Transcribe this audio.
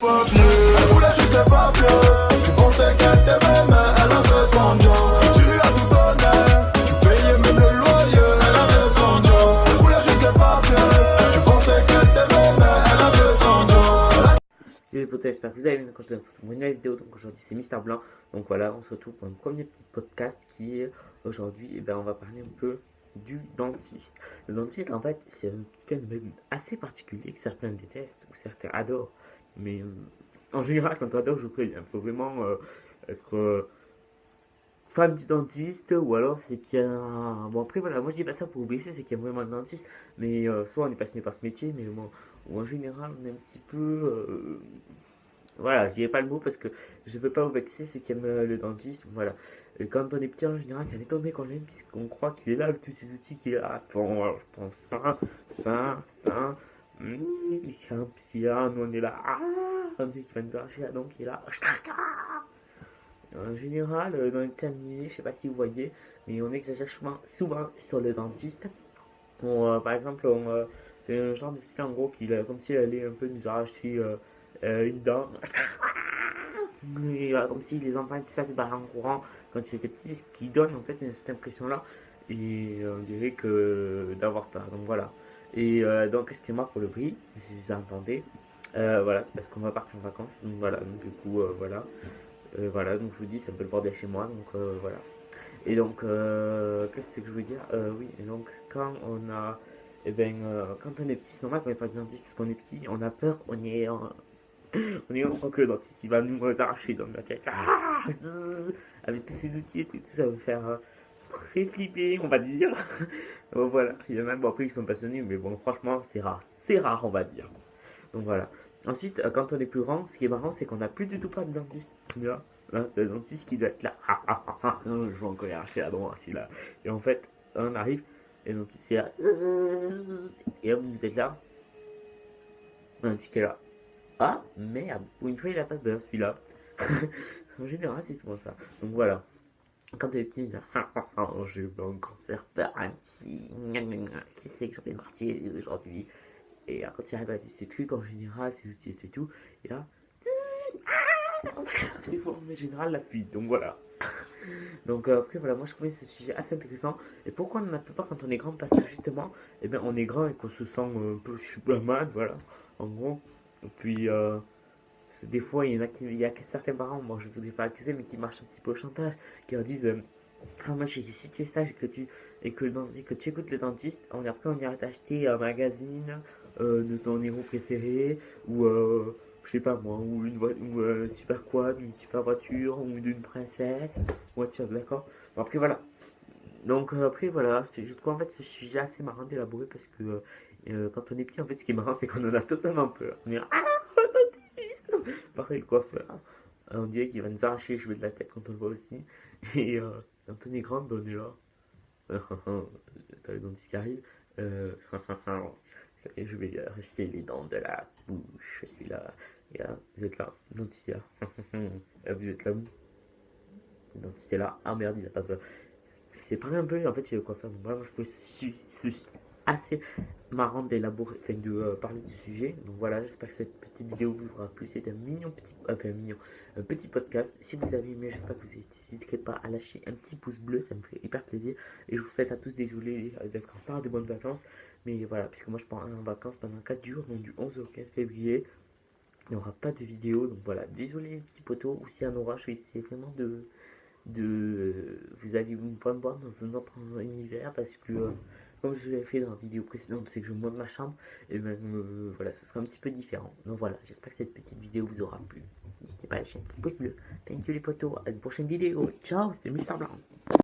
Elle voulait juste des papiers. Tu pensais qu'elle t'aimait, mais elle a fait son job. Tu lui as tout donné, tu payais même le loyer. Elle a fait son job. Elle voulait juste des papiers. Tu pensais qu'elle t'aimait, mais elle a fait son job. Les potes, j'espère que vous allez bien quand je te fais une nouvelle vidéo. Donc aujourd'hui c'est Mister Blanc. Donc voilà, on se retrouve pour un premier petit podcast qui est aujourd'hui, on va parler un peu du dentiste. Le dentiste en fait c'est un phénomène assez particulier que certains détestent ou certains adorent. Mais en général quand on adore je vous préviens, il faut vraiment être fan du dentiste ou alors c'est qu'il y a bon après voilà, moi je dis pas ça pour vous blesser, c'est qu'il y a vraiment le dentiste. Mais soit on est passionné par ce métier, mais bon, ou en général on est un petit peu voilà, je dirais pas le mot parce que je veux pas vous vexer, c'est qu'il aime le dentiste. Voilà. Et quand on est petit, en général, c'est étonné qu'on l'aime, puisqu'on croit qu'il est là avec tous ces outils qu'il a. Attends, alors, je pense ça. Il y a un psy là, nous on est là. Ah, on dit qu'il va nous arracher la dent qui est là. En général, dans les dessins animés, je sais pas si vous voyez, mais on exagère souvent sur le dentiste. Par exemple, on fait un genre de style en gros qu'il comme s'il allait un peu nous arracher une dent. Et, comme si les enfants ça se barraient en courant quand ils étaient petits, ce qui donne en fait cette impression là. Et on dirait que d'avoir peur. Donc voilà. Et donc excusez-moi pour le bruit, si vous entendez. Voilà, c'est parce qu'on va partir en vacances. Donc voilà, donc du coup voilà. Voilà, donc je vous dis, c'est un peu le bordel chez moi. Donc voilà. Et donc, qu'est-ce que je veux dire oui, et donc quand on a. Quand on est petit, c'est normal qu'on n'ait pas de dentiste parce qu'on est petit, on a peur, on croit que le dentiste il va nous arracher dans la tête. Ah, avec tous ces outils et tout, ça va faire très flipper, on va dire. Bon, voilà, il y en a bon, après qui sont passionnés, mais bon, franchement, c'est rare, on va dire. Donc voilà. Ensuite, quand on est plus grand, ce qui est marrant, c'est qu'on n'a plus du tout pas de dentiste. Là, le dentiste qui doit être là. Je vais encore arracher la dent, assis là. Et en fait, on arrive, et le dentiste est là. Et là, vous êtes là. Le dentiste est là. Ah, merde, ou une fois il a pas de beurre celui-là. En général, c'est souvent ça. Donc voilà. Quand t'es petit, je vais encore faire peur à un petit. Qui sait que j'en ai marqué aujourd'hui. Et quand il arrive à dire ces trucs, en général, ces outils et tout, et là. C'est souvent en général la fuite. Donc voilà. Donc après, voilà, moi je trouvais ce sujet assez intéressant. Et pourquoi on n'en a plus peur quand on est grand? Parce que justement, on est grand et qu'on se sent un peu Superman, voilà. En gros. Et puis. Des fois, il y a que certains parents, moi je ne voudrais pas accuser, mais qui marchent un petit peu au chantage, qui leur disent ah, moi si tu es sage que tu écoutes le dentiste, après on ira t'acheter un magazine de ton héros préféré, ou je sais pas moi, ou super quad, une super voiture, ou d'une princesse, voiture, d'accord. Bon, après voilà. Donc après voilà, je trouve en fait ce sujet assez marrant d'élaborer parce que quand on est petit, en fait ce qui est marrant c'est qu'on en a totalement peur. On est là, ah, pareil, le coiffeur. On dirait qu'il va nous arracher les cheveux de la tête quand on le voit aussi. Et quand on est grand, ben on est là. T'as le dentiste qui arrive. Je vais arracher les dents de la bouche. Je suis là. Et là, vous êtes là. Le dentiste est là. Vous êtes là où? Le dentiste est là. Ah merde, il a pas peur. C'est pareil un peu, en fait, c'est le coiffeur. Donc voilà, moi je trouvais assez marrant d'élaborer, enfin de parler de ce sujet. Donc voilà, j'espère que cette petite vidéo vous aura plu. C'est un mignon petit, un petit podcast. Si vous avez aimé, j'espère que vous n'hésiterez pas à lâcher un petit pouce bleu, ça me ferait hyper plaisir. Et je vous souhaite à tous désolé d'être en retard, de bonnes vacances. Mais voilà, puisque moi je pars en vacances pendant 4 jours, donc du 11 au 15 février. Il n'y aura pas de vidéo, donc voilà, désolé les petits potos, ou s'il y a un orage, je vais essayer vraiment vous allez me voir dans un autre univers parce que comme je l'ai fait dans la vidéo précédente, c'est que je monte ma chambre et voilà, ça sera un petit peu différent. Donc voilà, j'espère que cette petite vidéo vous aura plu. N'hésitez pas à lâcher un petit pouce bleu. Thank you les potos, à une prochaine vidéo. Ciao, c'était Mister Blanc.